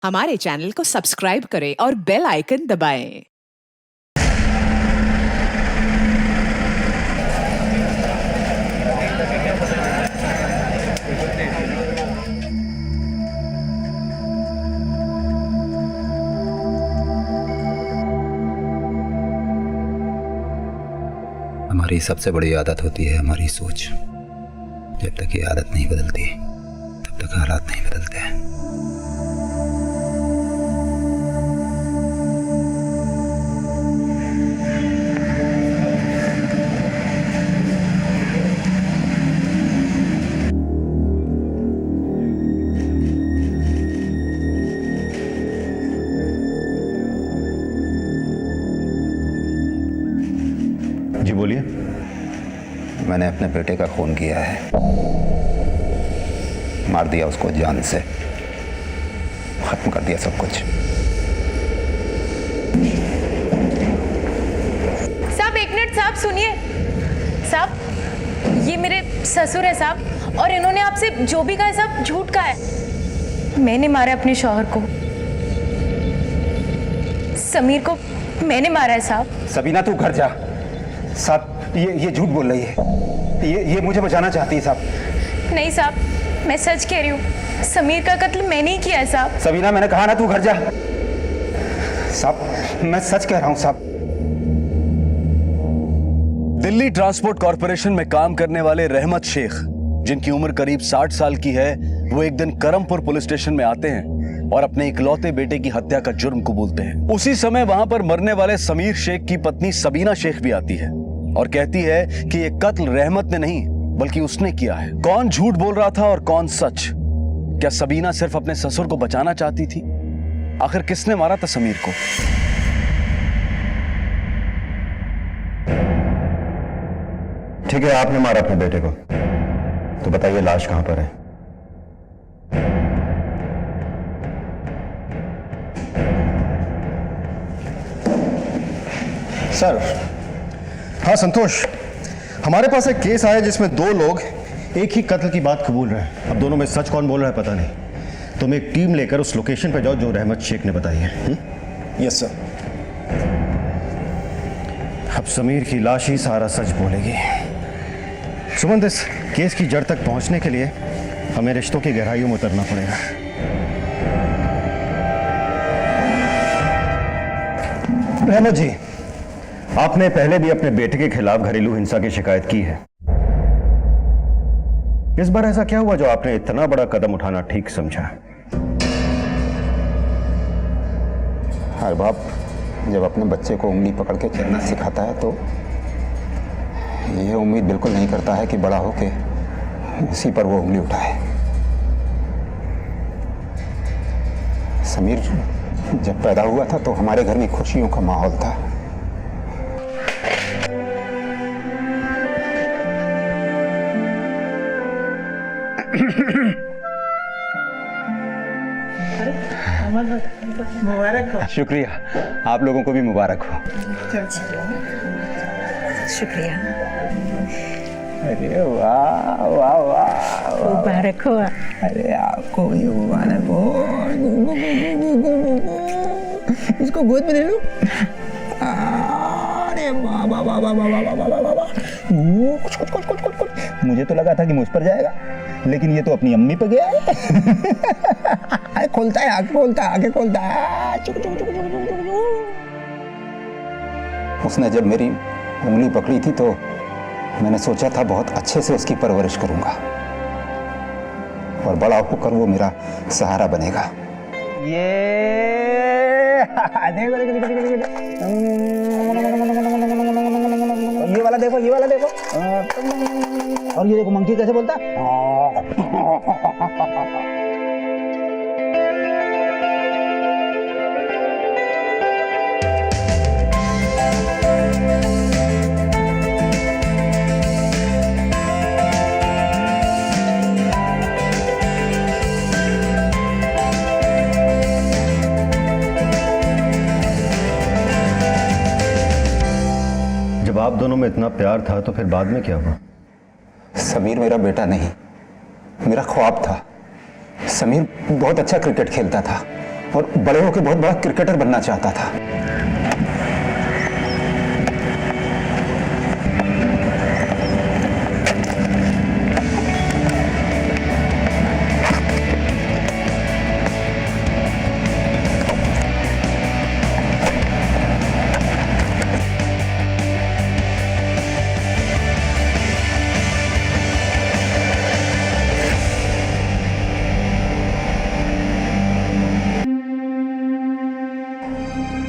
हमारे चैनल को सब्सक्राइब करें और बेल आइकन दबाएं। हमारी सबसे बड़ी आदत होती है हमारी सोच। जब तक ये आदत नहीं बदलती तब तक हालात नहीं बदलते हैं। जी बोलिए। मैंने अपने बेटे का खून किया है, मार दिया उसको जान से, खत्म कर दिया सब कुछ। साहब एक मिनट साहब सुनिए। साहब ये मेरे ससुर है साहब, और इन्होंने आपसे जो भी कहा है साहब झूठ कहा है। मैंने मारा अपने शौहर को, समीर को मैंने मारा है साहब। सबीना तू घर जा। साहब ये झूठ बोल रही है। ये मुझे बचाना चाहती है साहब। नहीं साहब, मैं सच कह रही हूँ, समीर का कत्ल मैंने ही किया है साहब। सबीना मैंने कहा ना तू घर जा। साहब मैं सच कह रहा हूँ साहब। दिल्ली ट्रांसपोर्ट कॉरपोरेशन में काम करने वाले रहमत शेख, जिनकी उम्र करीब 60 साल की है, वो एक दिन करमपुर पुलिस स्टेशन में आते हैं और अपने इकलौते बेटे की हत्या का जुर्म कबूलते हैं। उसी समय वहां पर मरने वाले समीर शेख की पत्नी सबीना शेख भी आती है और कहती है कि ये कत्ल रहमत ने नहीं बल्कि उसने किया है। कौन झूठ बोल रहा था और कौन सच? क्या सबीना सिर्फ अपने ससुर को बचाना चाहती थी? आखिर किसने मारा था समीर को? ठीक है, आपने मारा अपने बेटे को, तो बताइए लाश कहां पर है? सर, हाँ संतोष, हमारे पास एक केस आया जिसमें दो लोग एक ही कत्ल की बात कबूल रहे हैं। अब दोनों में सच कौन बोल रहा है पता नहीं। तुम एक टीम लेकर उस लोकेशन पर जाओ जो रहमत शेख ने बताई है। Yes sir. अब समीर की लाश ही सारा सच बोलेगी। सुमंत, इस केस की जड़ तक पहुंचने के लिए हमें रिश्तों की गहराइयों में उतरना पड़ेगा। रहमत जी, आपने पहले भी अपने बेटे के खिलाफ घरेलू हिंसा की शिकायत की है। इस बार ऐसा क्या हुआ जो आपने इतना बड़ा कदम उठाना ठीक समझा? हर बाप जब अपने बच्चे को उंगली पकड़ के चलना सिखाता है तो यह उम्मीद बिल्कुल नहीं करता है कि बड़ा होके उसी पर वो उंगली उठाए। समीर जब पैदा हुआ था तो हमारे घर में खुशियों का माहौल था। मुबारक हो। शुक्रिया, आप लोगों को भी मुबारक हो। शुक्रिया। अरे वाह वाह वाह, मुबारक हो। अरे आपको भी मुबारक हो। इसको गोद में ले लो। अरे वाह वाह वाह वाह वाह वाह वाह वाह। मुझे तो लगा था कि मुझ पर जाएगा, लेकिन ये तो अपनी अम्मी पे गया है। खोलता है आंखें, खोलता है आंखें, खोलता है। उसने जब मेरी उंगली पकड़ी थी तो मैंने सोचा था बहुत अच्छे से उसकी परवरिश करूंगा और बड़ा होकर वो मेरा सहारा बनेगा। ये देखो देखो देखो देखो देखो, ये वाला देखो, ये वाला देखो, और ये देखो मंकी कैसे बोलता है। जब आप दोनों में इतना प्यार था तो फिर बाद में क्या हुआ? समीर मेरा बेटा नहीं, मेरा ख्वाब था। समीर बहुत अच्छा क्रिकेट खेलता था और बड़े होकर बहुत बड़ा क्रिकेटर बनना चाहता था।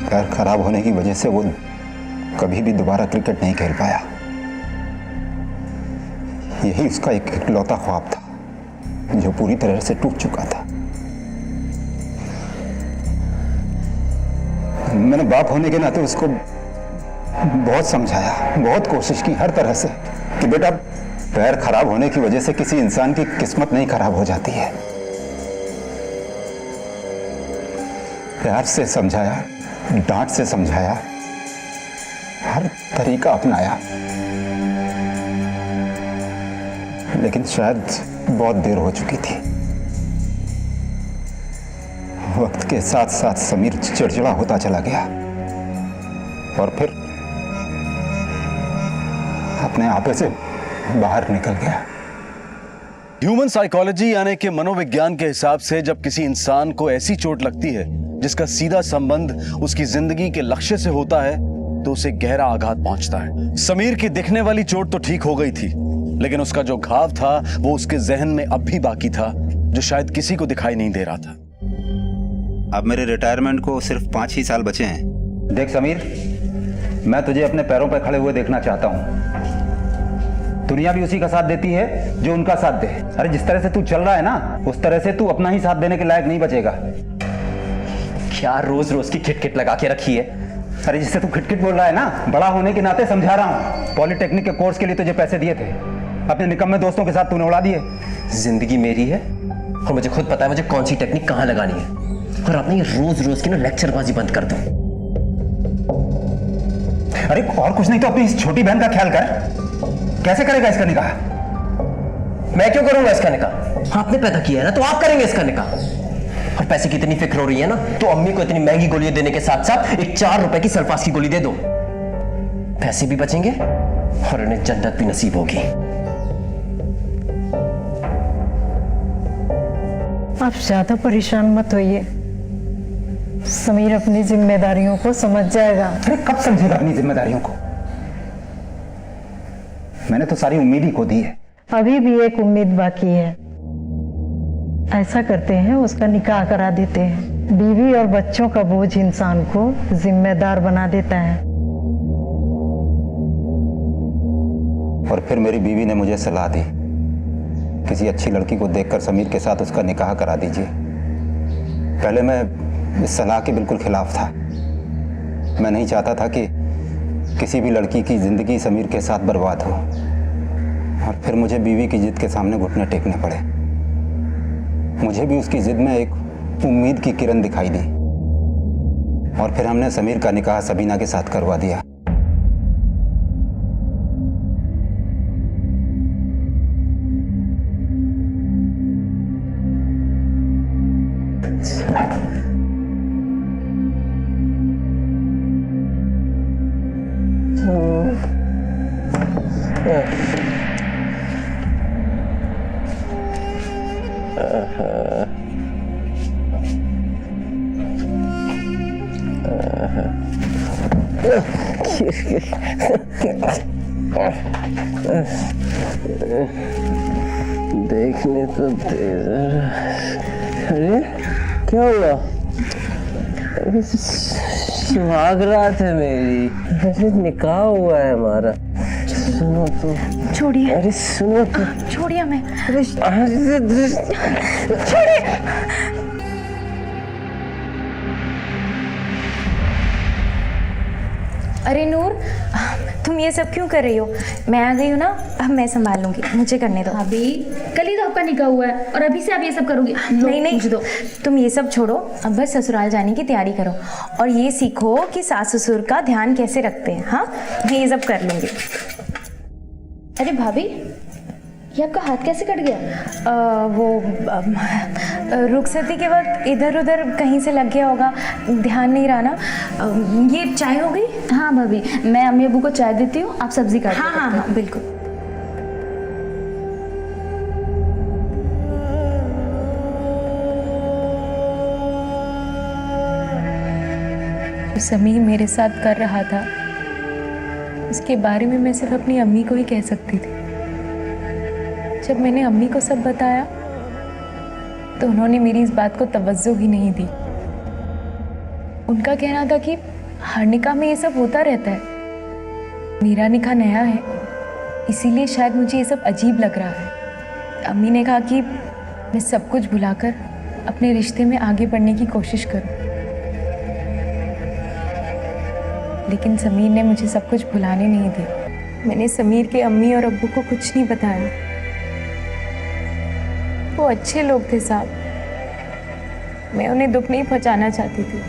पैर खराब होने की वजह से वो कभी भी दोबारा क्रिकेट नहीं खेल पाया। यही उसका एक इकलौता ख्वाब था जो पूरी तरह से टूट चुका था। मैंने बाप होने के नाते उसको बहुत समझाया, बहुत कोशिश की हर तरह से कि बेटा, पैर खराब होने की वजह से किसी इंसान की किस्मत नहीं खराब हो जाती है। प्यार से समझाया, डांट से समझाया, हर तरीका अपनाया, लेकिन शायद बहुत देर हो चुकी थी। वक्त के साथ साथ समीर चिड़चिड़ा होता चला गया और फिर अपने आपे से बाहर निकल गया। ह्यूमन साइकोलॉजी यानी कि मनोविज्ञान के हिसाब से जब किसी इंसान को ऐसी चोट लगती है जिसका सीधा संबंध उसकी जिंदगी के लक्ष्य से होता है तो उसे गहरा आघात पहुंचता है। समीर की दिखने वाली चोट तो ठीक हो गई थी, लेकिन उसका जो घाव था वो उसके जहन में अब भी बाकी था, जो शायद किसी को दिखाई नहीं दे रहा था। अब मेरे रिटायरमेंट को सिर्फ 5 ही साल बचे हैं। देख समीर, मैं तुझे अपने पैरों पर खड़े हुए देखना चाहता हूं। दुनिया भी उसी का साथ देती है जो उनका साथ दे। अरे जिस तरह से तू चल रहा है ना, उस तरह से तू अपना ही साथ देने के लायक नहीं बचेगा। क्या रोज रोज की खिटखिट लगा के रखी है? अरे जिससे तू खिटखिट बोल रहा है ना, बड़ा होने के नाते समझा रहा हूँ। पॉलिटेक्निक के कोर्स के लिए तुझे पैसे दिए थे, अपने निकम्मे दोस्तों के साथ तूने उड़ा दिए। जिंदगी मेरी है और मुझे खुद पता है मुझे कौन सी टेक्निक कहाँ लगानी है। और आपने ये रोज रोज की ना लेक्चरबाजी बंद कर दो। अरे और कुछ नहीं तो अपनी इस छोटी बहन का ख्याल कर। कैसे करेगा इसका निकाह? मैं क्यों करूंगा इसका निकाह? आपने पैदा किया है ना, तो आप करेंगे इसका निकाह। और पैसे की इतनी फिक्र हो रही है ना, तो अम्मी को इतनी महंगी गोलियां देने के साथ साथ एक 4 रुपए की सल्फास की गोली दे दो। पैसे भी बचेंगे और उन्हें जन्नत भी नसीब होगी। आप ज्यादा परेशान मत होइए, समीर अपनी जिम्मेदारियों को समझ जाएगा। अरे कब समझेगा अपनी जिम्मेदारियों को? मैंने तो सारी उम्मीद ही खो दी है। अभी भी एक उम्मीद बाकी है। ऐसा करते हैं, उसका निकाह करा देते हैं। बीवी और बच्चों का बोझ इंसान को जिम्मेदार बना देता है। और फिर मेरी बीवी ने मुझे सलाह दी, किसी अच्छी लड़की को देखकर समीर के साथ उसका निकाह करा दीजिए। पहले मैं इस सलाह के बिल्कुल खिलाफ था। मैं नहीं चाहता था कि किसी भी लड़की की जिंदगी समीर के साथ बर्बाद हो। और फिर मुझे बीवी की जिद के सामने घुटने टेकने पड़े। मुझे भी उसकी जिद में एक उम्मीद की किरण दिखाई दी और फिर हमने समीर का निकाह सबीना के साथ करवा दिया। देखने तो दे जरा। अरे क्या हुआ? अरे सुहाग रात है मेरी, अरे निकाह हुआ है हमारा। सुनो तो, छोड़िए। अरे सुनो तो, छोड़िए हमें। अरे छोड़िए। अरे नूर, तुम ये सब क्यों कर रही हो? मैं आ गई हूँ ना, अब मैं संभाल लूंगी, मुझे करने दो। अभी कल ही तो आपका निकाह हुआ है और अभी से आप ये सब करोगी? नहीं नहीं, तुम ये सब छोड़ो, अब बस ससुराल जाने की तैयारी करो और ये सीखो कि सास ससुर का ध्यान कैसे रखते हैं। हाँ, मैं ये सब कर लूंगी। अरे भाभी, ये आपका हाथ कैसे कट गया? रुखसती के वक्त इधर उधर कहीं से लग गया होगा, ध्यान नहीं रहा ना। ये चाय हो गई? हाँ भाभी, मैं अम्मी अबू को चाय देती हूँ, आप सब्जी काट हाँ हाँ हाँ बिल्कुल। जो समीर मेरे साथ कर रहा था उसके बारे में मैं सिर्फ अपनी अम्मी को ही कह सकती थी। जब मैंने अम्मी को सब बताया तो उन्होंने मेरी इस बात को तवज्जो ही नहीं दी। उनका कहना था कि हर निकाह में ये सब होता रहता है, मेरा निकाह नया है इसीलिए शायद मुझे ये सब अजीब लग रहा है। अम्मी ने कहा कि मैं सब कुछ भुलाकर अपने रिश्ते में आगे बढ़ने की कोशिश करूं, लेकिन समीर ने मुझे सब कुछ भुलाने नहीं दिया। मैंने समीर के अम्मी और अब्बू को कुछ नहीं बताया। वो अच्छे लोग थे साहब, मैं उन्हें दुख नहीं पहुंचाना चाहती थी।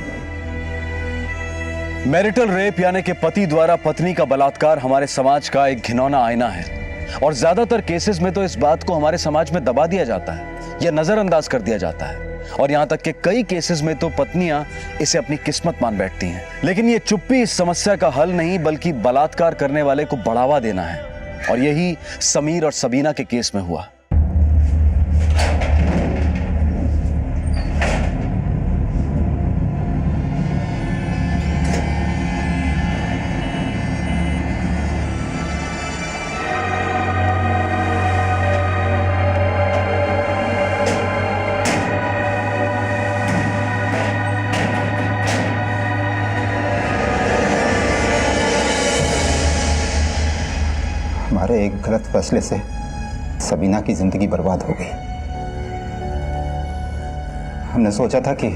मैरिटल रेप यानी कि पति द्वारा पत्नी का बलात्कार हमारे समाज का एक घिनौना आईना है और ज्यादातर केसेस में तो इस बात को हमारे समाज में दबा दिया जाता है या नजरअंदाज कर दिया जाता है और यहां तक कि कई केसेस में तो पत्नियां इसे अपनी किस्मत मान बैठती हैं। लेकिन ये चुप्पी इस समस्या का हल नहीं बल्कि बलात्कार करने वाले को बढ़ावा देना है और यही समीर और सबीना के केस में हुआ। हमारे एक गलत फैसले से सबीना की जिंदगी बर्बाद हो गई। हमने सोचा था कि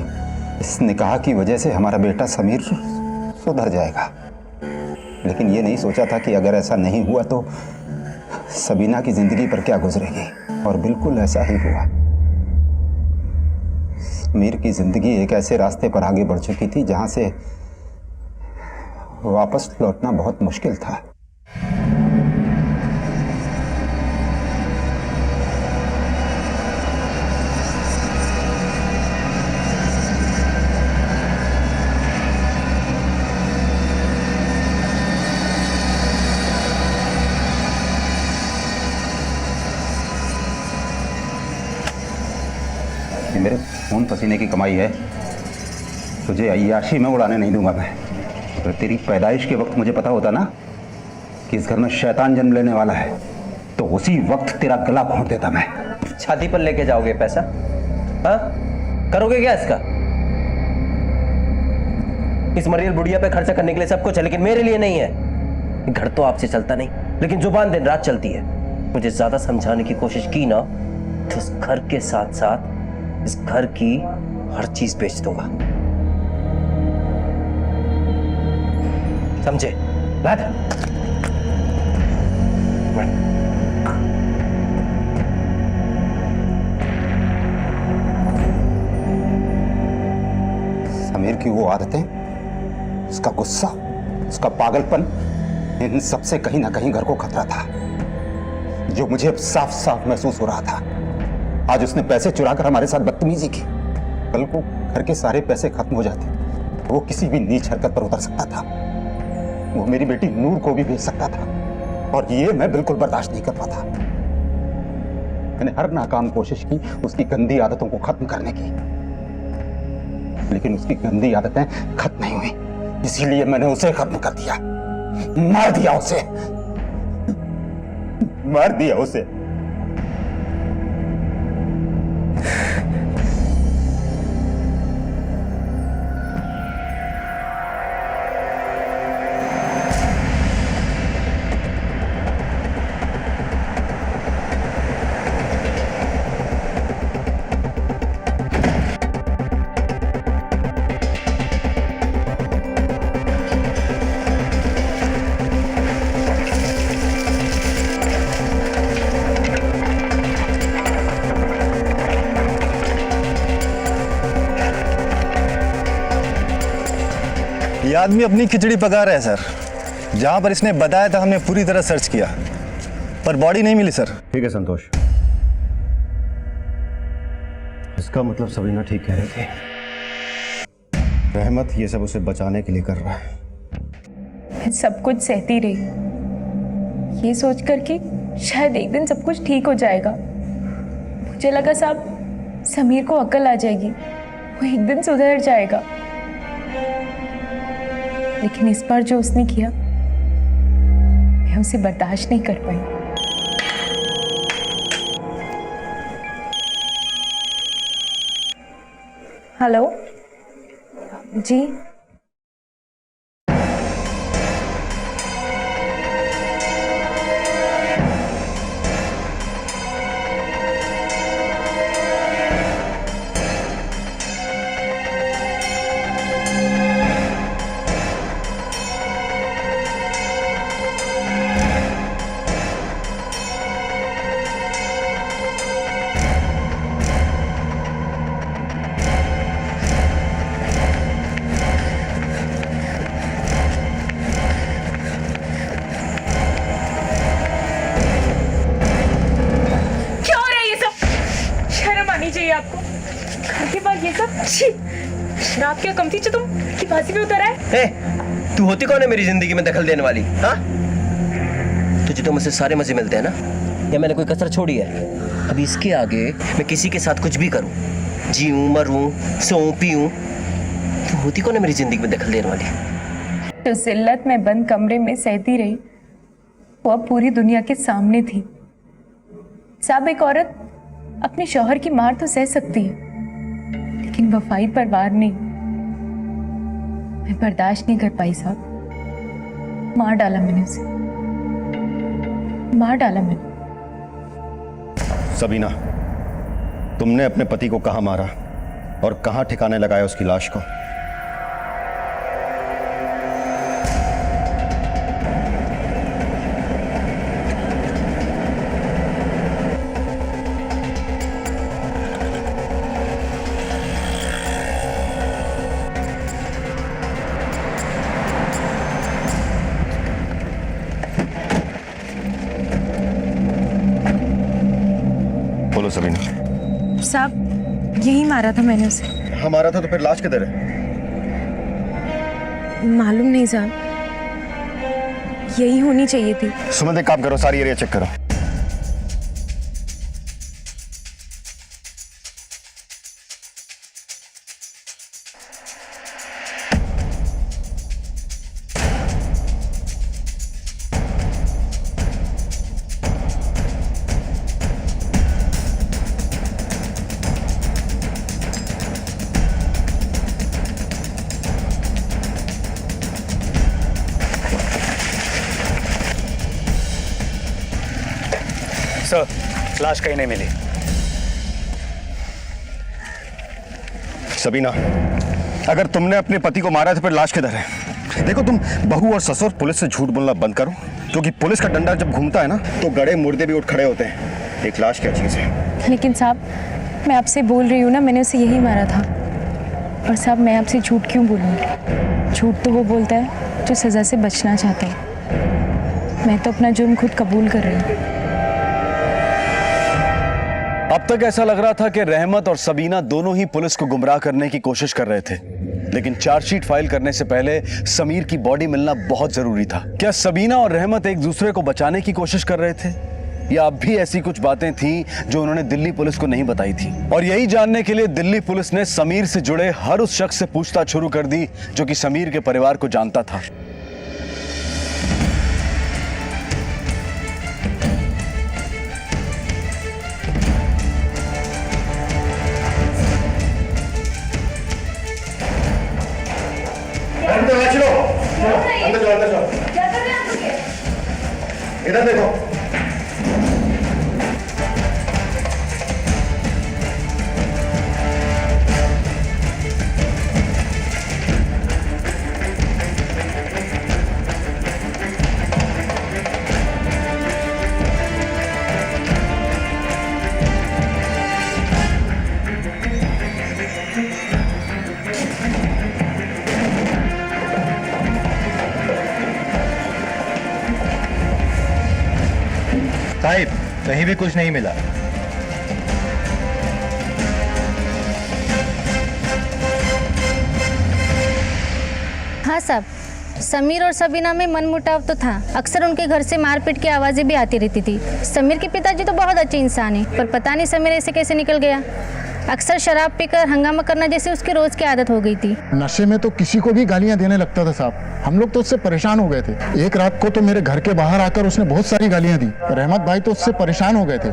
इस निकाह की वजह से हमारा बेटा समीर सुधर जाएगा, लेकिन ये नहीं सोचा था कि अगर ऐसा नहीं हुआ तो सबीना की जिंदगी पर क्या गुजरेगी। और बिल्कुल ऐसा ही हुआ। समीर की जिंदगी एक ऐसे रास्ते पर आगे बढ़ चुकी थी जहां से वापस लौटना बहुत मुश्किल था। मेरे खून पसीने की कमाई है, तुझे अय्याशी में उड़ाने नहीं दूंगा मैं। अगर तेरी पैदाइश के वक्त मुझे पता होता ना कि इस घर में शैतान जन्म लेने वाला है तो उसी वक्त तेरा गला घोंट देता मैं। छाती पर लेके जाओगे पैसा? हाँ, करोगे क्या इसका? इस मरियल बुढ़िया पे खर्चा करने के लिए सब कुछ है, लेकिन मेरे लिए नहीं है। घर तो आपसे चलता नहीं, लेकिन जुबान दिन रात चलती है। मुझे ज्यादा समझाने की कोशिश की ना तो इस घर के साथ साथ इस घर की हर चीज बेच दूंगा, समझे? बात समीर की वो आदतें, उसका गुस्सा, उसका पागलपन, इन सबसे कहीं ना कहीं घर को खतरा था, जो मुझे अब साफ साफ महसूस हो रहा था। आज उसने पैसे चुराकर हमारे साथ बदतमीजी की, कल को घर के सारे पैसे खत्म हो जाते, वो किसी भी नीच हरकत पर उतर सकता था। वो मेरी बेटी नूर को भी भेज सकता था और ये मैं बिल्कुल बर्दाश्त नहीं कर पाता। मैंने हर नाकाम कोशिश की उसकी गंदी आदतों को खत्म करने की, लेकिन उसकी गंदी आदतें खत्म नहीं हुई, इसीलिए मैंने उसे खत्म कर दिया, मार दिया उसे, मार दिया उसे। ये आदमी अपनी खिचड़ी पका रहा है सर। जहां पर इसने बताया था हमने पूरी तरह सर्च किया, पर बॉडी नहीं मिली सर। ठीक है संतोष, इस इसका मतलब सबीना ठीक कह रही थी। रहमत ये सब उसे बचाने के लिए कर रहा है। मैं सब कुछ सहती रही, ये सोच कर कि शायद एक दिन सब कुछ ठीक हो जाएगा। मुझे लगा साहब समीर को अकल आ जाएगी, वो एक दिन सुधर जाएगा। लेकिन इस बार जो उसने किया, मैं उसे बर्दाश्त नहीं कर पाई। हेलो जी, चाहिए आपको? घर के बाद ये सब शराब क्या कम थी जो तुम की फांसी में उतर आए? तू होती कौन है मेरी जिंदगी में दखल देने वाली? हाँ, तुझे तो मुझसे सारे मजे मिलते हैं ना, या मैंने कोई कसर छोड़ी है? अभी इसके आगे मैं किसी के साथ कुछ भी करूं, जीऊं मरूं सोऊं पीऊं, तू होती कौन है मेरी जिंदगी में दखल देने वाली? तो जिल्लत में बंद कमरे में सहती रही, वो अब पूरी दुनिया के सामने थी। साहब, एक औरत अपने शौहर की मार तो सह सकती है, लेकिन वफाई पर वार नहीं। मैं बर्दाश्त नहीं कर पाई साहब, मार डाला मैंने उसे, मार डाला मैंने। सबीना, तुमने अपने पति को कहां मारा और कहां ठिकाने लगाया उसकी लाश को? बोलो सबीना। साहब, यही मारा था मैंने उसे। हाँ मारा था, तो फिर लाश किधर है? मालूम नहीं साहब, यही होनी चाहिए थी। सुमन, एक काम करो, सारी एरिया चेक करो। सर, लाश कहीं नहीं मिली। सबीना, अगर तुमने अपने पति को मारा तो फिर लाश किधर है? देखो, तुम बहू और ससुर पुलिस से झूठ बोलना बंद करो, क्योंकि पुलिस का डंडा जब घूमता है ना, तो गड़े मुर्दे भी उठ खड़े होते हैं। एक लाश क्या चीज है? लेकिन साहब, मैं आपसे बोल रही हूँ ना, मैंने उसे यही मारा था। और साहब, मैं आपसे झूठ क्यों बोलूँगी? झूठ तो वो बोलता है जो सज़ा से बचना चाहता है। मैं तो अपना जुर्म खुद कबूल कर रही हूँ। अब तक ऐसा लग रहा था कि रहमत और सबीना दोनों ही पुलिस को गुमराह करने की कोशिश कर रहे थे, लेकिन चार्जशीट फाइल करने से पहले समीर की बॉडी मिलना बहुत जरूरी था। क्या सबीना और रहमत एक दूसरे को बचाने की कोशिश कर रहे थे, या अब भी ऐसी कुछ बातें थीं जो उन्होंने दिल्ली पुलिस को नहीं बताई थी? और यही जानने के लिए दिल्ली पुलिस ने समीर से जुड़े हर उस शख्स से पूछताछ शुरू कर दी जो कि समीर के परिवार को जानता था। इधर देखो। साहिब, कहीं भी कुछ नहीं मिला। हाँ साहब, समीर और सबीना में मनमुटाव तो था। अक्सर उनके घर से मारपीट की आवाज़ें भी आती रहती थी। समीर के पिताजी तो बहुत अच्छे इंसान हैं, पर पता नहीं समीर ऐसे कैसे निकल गया। अक्सर शराब पीकर हंगामा करना जैसे उसकी रोज़ की आदत हो गई थी। नशे में तो किसी को भी गालियां देने लगता था साहब। हम लोग तो उससे परेशान हो गए थे। एक रात को तो मेरे घर के बाहर आकर उसने बहुत सारी गालियां दी। रहमत भाई तो उससे परेशान हो गए थे।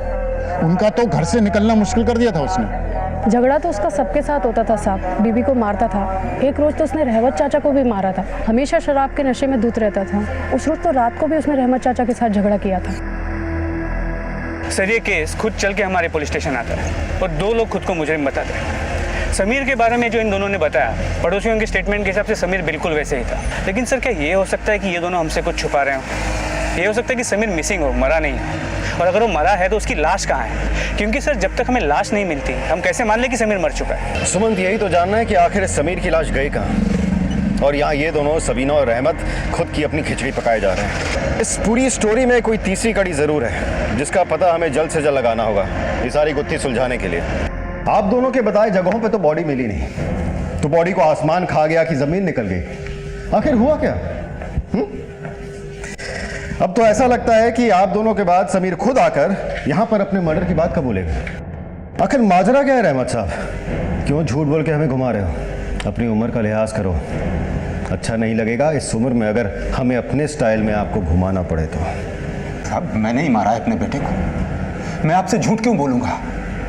उनका तो घर से निकलना मुश्किल कर दिया था उसने। झगड़ा तो उसका सबके साथ होता था साहब। बीबी को मारता था। एक रोज तो उसने रहमत चाचा को भी मारा था। हमेशा शराब के नशे में धुत रहता था। उस रोज तो रात को भी उसने रहमत चाचा के साथ झगड़ा किया था। सर ये केस खुद चल के हमारे पुलिस स्टेशन आता है और 2 लोग खुद को मुजरिम बताते हैं। समीर के बारे में जो इन दोनों ने बताया, पड़ोसियों के स्टेटमेंट के हिसाब से समीर बिल्कुल वैसे ही था। लेकिन सर क्या ये हो सकता है कि ये दोनों हमसे कुछ छुपा रहे हो? ये हो सकता है कि समीर मिसिंग हो, मरा नहीं है। और अगर वो मरा है तो उसकी लाश कहाँ है? क्योंकि सर जब तक हमें लाश नहीं मिलती हम कैसे मान लें कि समीर मर चुका है? सुमंत, यही तो जानना है कि आखिर समीर की लाश गई कहाँ। और यहाँ ये दोनों सबीना और रहमत खुद की अपनी खिचड़ी पकाए जा रहे हैं। इस पूरी स्टोरी में कोई तीसरी कड़ी जरूर है जिसका पता हमें जल्द से जल्द लगाना होगा ये सारी गुत्थी सुलझाने के लिए। आप दोनों के बताए जगहों पे तो बॉडी मिली नहीं, तो बॉडी को आसमान खा गया कि जमीन निकल गई? आखिर हुआ क्या? अब तो ऐसा लगता है कि आप दोनों के बाद समीर खुद आकर यहां पर अपने मर्डर की बात कबूलेगा। आखिर माजरा क्या है रहमत साहब? क्यों झूठ बोल के हमें घुमा रहे हो? अपनी उम्र का लिहाज करो। अच्छा नहीं लगेगा इस उम्र में अगर हमें अपने स्टाइल में आपको घुमाना पड़े तो। साहब मैंने ही मारा है अपने बेटे को। मैं आपसे झूठ क्यों बोलूंगा?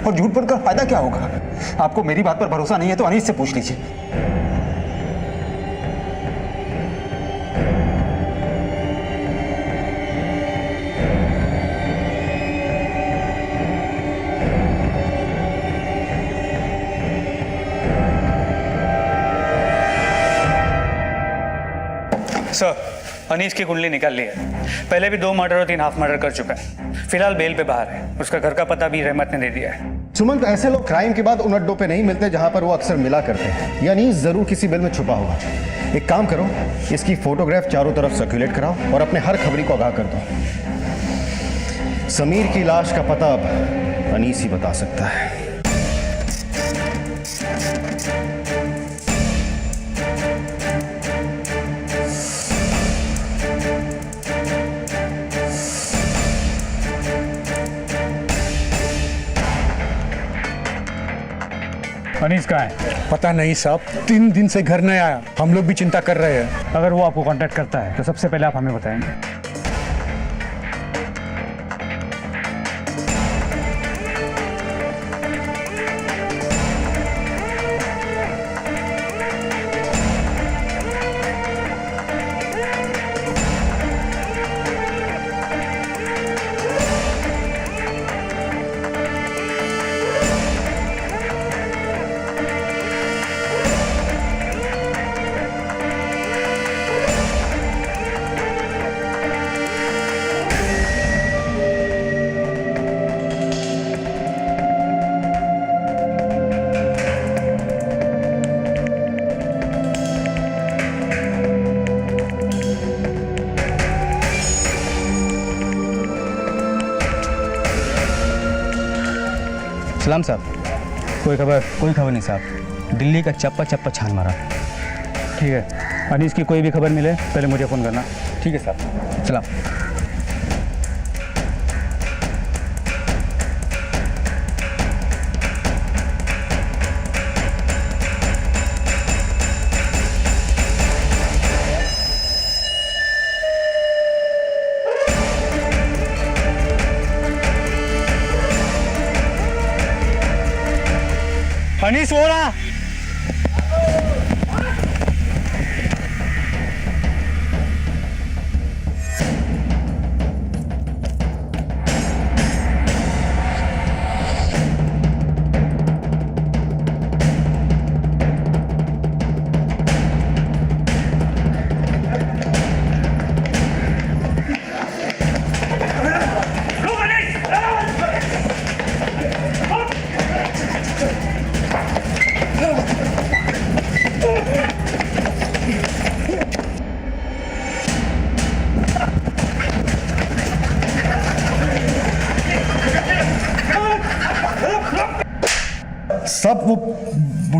और झूठ बोलकर फायदा क्या होगा? आपको मेरी बात पर भरोसा नहीं है तो अनीस से पूछ लीजिए। सर, अनीस की कुंडली निकाल ली है। पहले भी 2 मर्डर और 3 हाफ मर्डर कर चुका है। फिलहाल बेल पे बाहर है। उसका घर का पता भी रहमत ने दे दिया है। सुमंत, ऐसे लोग क्राइम के बाद उन अड्डों पे नहीं मिलते जहां पर वो अक्सर मिला करते हैं। ये अनीस जरूर किसी बिल में छुपा होगा। एक काम करो, इसकी फोटोग्राफ चारों तरफ सर्कुलेट कराओ और अपने हर खबरी को आगाह कर दो। समीर की लाश का पता अब अनीस ही बता सकता है। अनीस कहाँ है? पता नहीं साहब, 3 दिन से घर नहीं आया। हम लोग भी चिंता कर रहे हैं। अगर वो आपको कांटेक्ट करता है तो सबसे पहले आप हमें बताएंगे। सलाम साहब। कोई खबर? कोई खबर नहीं साहब। दिल्ली का चप्पा चप्पा छान मारा। ठीक है, अनीस की कोई भी खबर मिले पहले मुझे फ़ोन करना। ठीक है साहब, सलाम। अनीस वो रहा।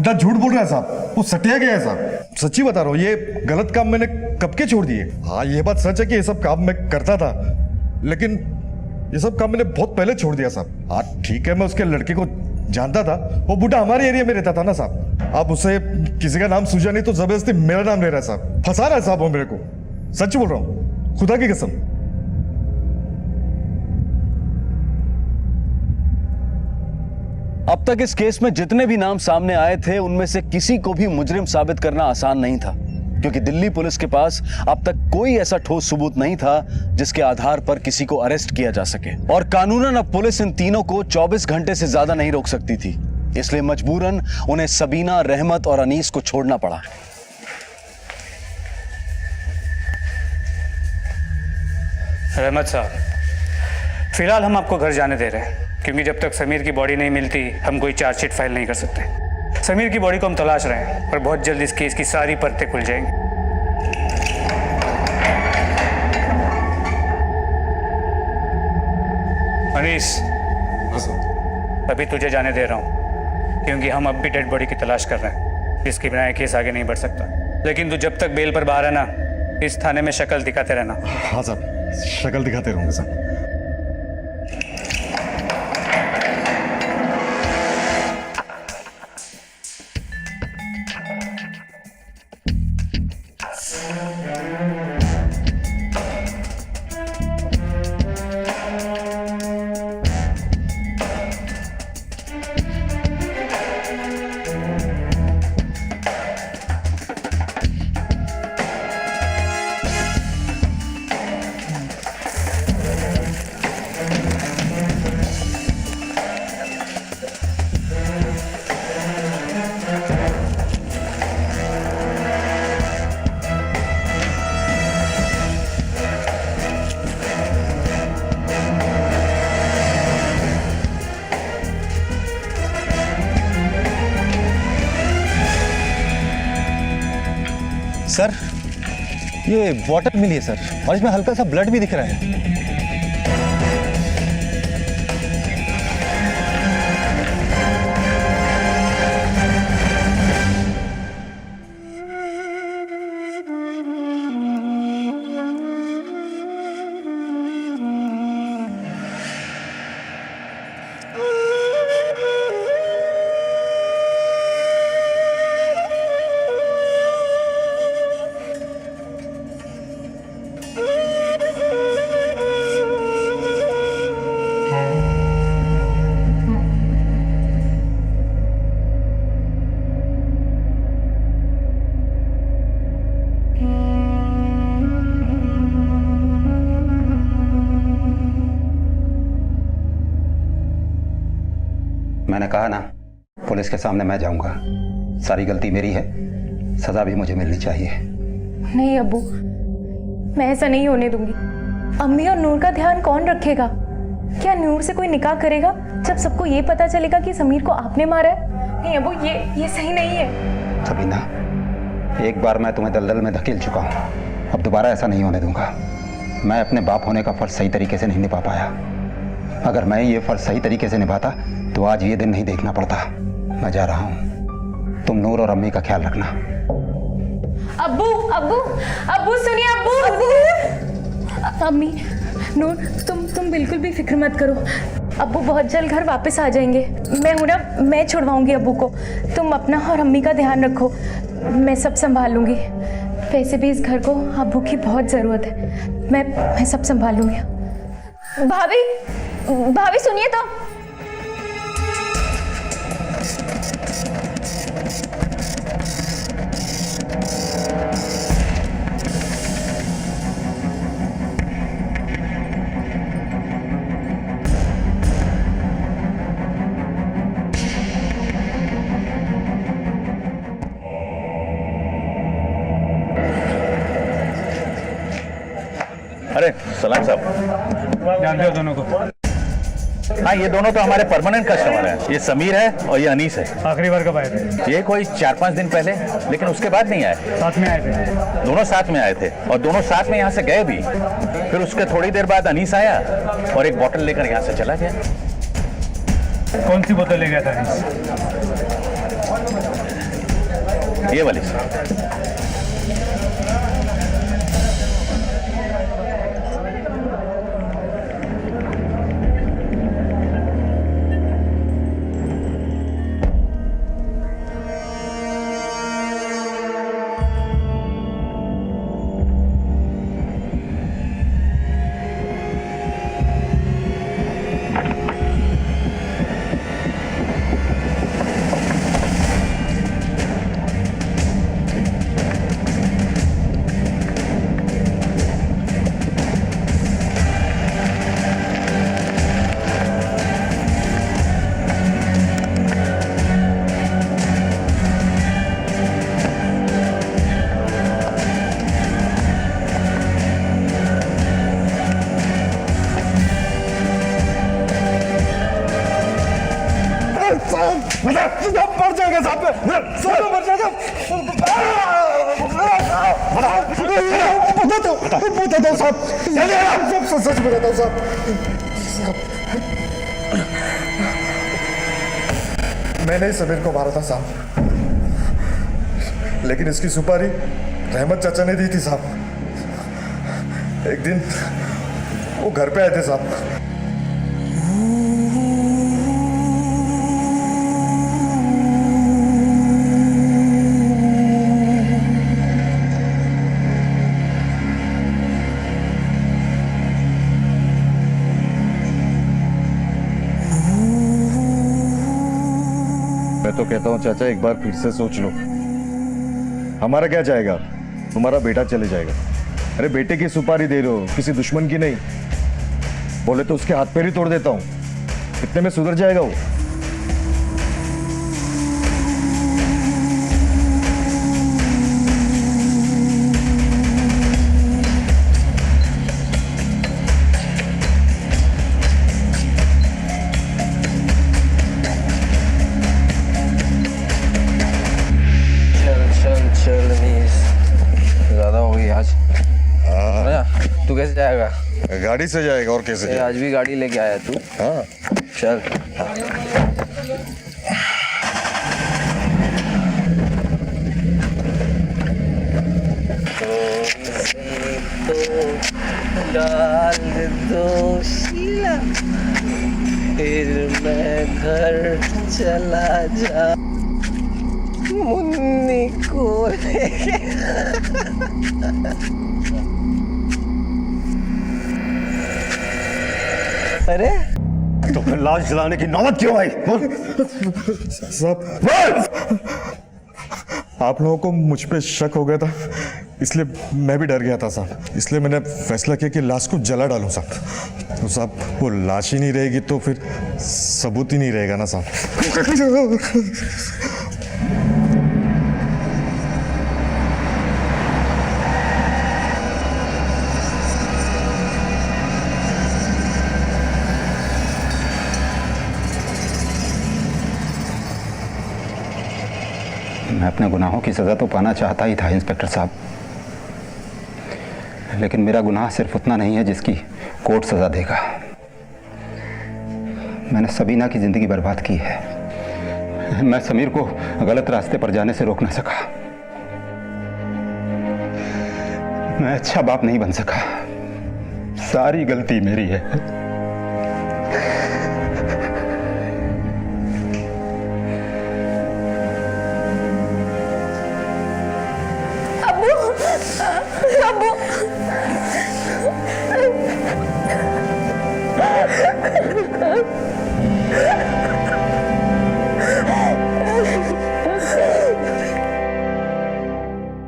बुड्ढा झूठ बोल रहा है साहब, वो सटिया गया है साहब। सच्ची बता रहा हूँ, ये गलत काम मैंने कब के छोड़ दिए। हाँ ये बात सच है कि ये सब काम मैं करता था, लेकिन ये सब काम मैंने बहुत पहले छोड़ दिया साहब। हाँ ठीक है, मैं उसके लड़के को जानता था, वो बुड्ढा हमारे एरिया में रहता था ना साहब। आप उसे किसी का नाम सूझा नहीं तो जबरदस्ती मेरा नाम ले रहा है साहब, फंसा रहा है साहब वो मेरे को। सच बोल रहा हूँ, खुदा की कसम। अब तक इस केस में जितने भी नाम सामने आए थे उनमें से किसी को भी मुजरिम साबित करना आसान नहीं था, क्योंकि दिल्ली पुलिस के पास अब तक कोई ऐसा ठोस सबूत नहीं था जिसके आधार पर किसी को अरेस्ट किया जा सके। और कानूनन अब पुलिस इन तीनों को 24 घंटे से ज्यादा नहीं रोक सकती थी, इसलिए मजबूरन उन्हें सबीना, रहमत और अनीस को छोड़ना पड़ा। रहमत साहब, फिलहाल हम आपको घर जाने दे रहे हैं, क्योंकि जब तक समीर की बॉडी नहीं मिलती हम कोई चार्जशीट फाइल नहीं कर सकते। समीर की बॉडी को हम तलाश रहे हैं और बहुत जल्द इस केस की सारी परतें खुल जाएंगी। अनीस, अभी तुझे जाने दे रहा हूँ, क्योंकि हम अब भी डेड बॉडी की तलाश कर रहे हैं, जिसके बिना केस आगे नहीं बढ़ सकता। लेकिन तू जब तक बेल पर बाहर है ना, इस थाने में शक्ल दिखाते रहना। हाँ साहब, शक्ल दिखाते रहूंगा साहब। सर ये बॉटल मिली है सर, और इसमें हल्का सा ब्लड भी दिख रहा है। मैंने कहा ना, पुलिस के सामने मैं जाऊंगा। सारी गलती मेरी है, सजा भी मुझे मिलनी चाहिए। नहीं अब्बू, मैं ऐसा नहीं होने दूंगी। अम्मी और नूर का ध्यान कौन रखेगा? क्या नूर से कोई निकाह करेगा जब सबको ये पता चलेगा कि समीर को आपने मारा है? नहीं अब्बू, ये सही नहीं है। सबीना, एक बार मैं तुम्हें दलदल में धकेल चुका हूँ, अब दोबारा ऐसा नहीं होने दूंगा। मैं अपने बाप होने का फर्ज सही तरीके से नहीं निभा पाया। अगर मैं ये फर्ज सही तरीके से निभाता तो आज ये दिन नहीं देखना पड़ता। मैं जा रहा हूँ, तुम नूर और अम्मी का ख्याल रखना। अब्बू अब्बू अब्बू सुनिए अब्बू। अम्मी, नूर, तुम बिल्कुल भी फिक्र मत करो। अब्बू बहुत जल्द घर वापस आ जाएंगे। मैं हूँ ना, मैं छुड़वाऊंगी अब्बू को। तुम अपना और अम्मी का ध्यान रखो, मैं सब संभाल लूंगी। वैसे भी इस घर को अब्बू की बहुत ज़रूरत है। मैं सब संभाल लूंगी। भाभी, भाभी सुनिए तो। अरे सलाम साहब, जानते हो दोनों को? हाँ, ये दोनों तो हमारे परमानेंट कस्टमर हैं। ये समीर है और ये अनीस है। आखिरी बार कब आए थे? ये कोई 4-5 दिन पहले, लेकिन उसके बाद नहीं आए। साथ में आए थे? दोनों साथ में आए थे और दोनों साथ में यहाँ से गए भी। फिर उसके थोड़ी देर बाद अनीस आया और एक बोतल लेकर यहाँ से चला गया। कौन सी बोतल ले गया था? ये वाली। मर जाएगा साहब, मर जाएगा। बताता हूँ साहब, सब सच बताता हूँ साहब। मैंने ही समीर को मारा था साहब, लेकिन इसकी सुपारी रहमत चाचा ने दी थी साहब। एक दिन वो घर पे आए थे साहब। मैं तो कहता हूँ चाचा एक बार फिर से सोच लो। हमारा क्या जाएगा, तुम्हारा बेटा चले जाएगा। अरे बेटे की सुपारी दे रहे हो, किसी दुश्मन की नहीं। बोले तो उसके हाथ पैर ही तोड़ देता हूँ, इतने में सुधर जाएगा वो। ज्यादा हो गई आज। तू कैसे जाएगा? गाड़ी से जाएगा और कैसे जाएगा? आज भी गाड़ी लेके आया तू? हाँ चल। डाल दो शीला, फिर मैं घर चला जा मुन्नी को लेके। अरे तो फिर लाश जलाने की नौबत क्यों आई? साहब, आप लोगों को मुझ पे शक हो गया था, इसलिए मैं भी डर गया था साहब। इसलिए मैंने फैसला किया कि लाश को जला डालूं साहब। तो साहब वो लाश ही नहीं रहेगी तो फिर सबूत ही नहीं रहेगा ना साहब। मैं अपने गुनाहों की सज़ा तो पाना चाहता ही था इंस्पेक्टर साहब, लेकिन मेरा गुनाह सिर्फ उतना नहीं है जिसकी कोर्ट सज़ा देगा। मैंने सबीना की ज़िंदगी बर्बाद की है। मैं समीर को गलत रास्ते पर जाने से रोक ना सका। मैं अच्छा बाप नहीं बन सका। सारी गलती मेरी है।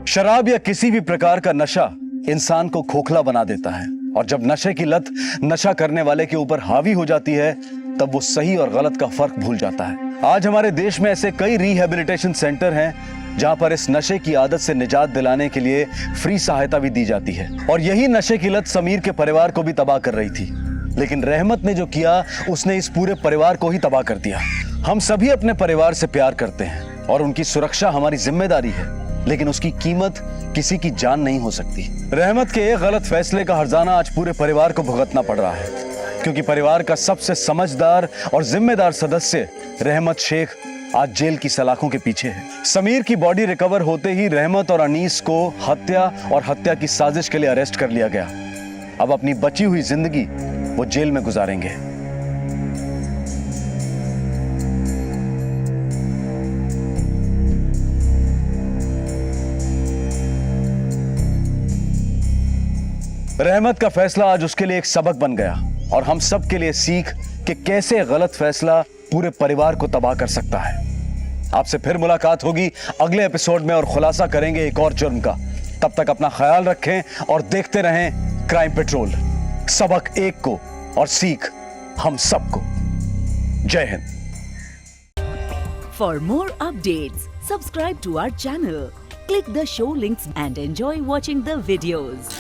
शराब या किसी भी प्रकार का नशा इंसान को खोखला बना देता है, और जब नशे की लत नशा करने वाले के ऊपर हावी हो जाती है तब वो सही और गलत का फर्क भूल जाता है। आज हमारे देश में ऐसे कई रिहैबिलिटेशन सेंटर हैं जहां पर इस नशे की आदत से निजात दिलाने के लिए फ्री सहायता भी दी जाती है। और यही नशे की लत समीर के परिवार को भी तबाह कर रही थी, लेकिन रहमत ने जो किया उसने इस पूरे परिवार को ही तबाह कर दिया। हम सभी अपने परिवार से प्यार करते हैं और उनकी सुरक्षा हमारी जिम्मेदारी है, लेकिन उसकी कीमत किसी की जान नहीं हो सकती। रहमत के एक गलत फैसले का हर्जाना आज पूरे परिवार को भुगतना पड़ रहा है, क्योंकि परिवार का सबसे समझदार और जिम्मेदार सदस्य रहमत शेख आज जेल की सलाखों के पीछे है। समीर की बॉडी रिकवर होते ही रहमत और अनीस को हत्या और हत्या की साजिश के लिए अरेस्ट कर लिया गया। अब अपनी बची हुई जिंदगी वो जेल में गुजारेंगे। रहमत का फैसला आज उसके लिए एक सबक बन गया और हम सब के लिए सीख कि कैसे गलत फैसला पूरे परिवार को तबाह कर सकता है। आपसे फिर मुलाकात होगी अगले एपिसोड में और खुलासा करेंगे एक और जुर्म का। तब तक अपना ख्याल रखें और देखते रहें क्राइम पेट्रोल। सबक एक को और सीख हम सबको। जय Hind. For more updates, subscribe to our channel, click the show links and enjoy watching the videos.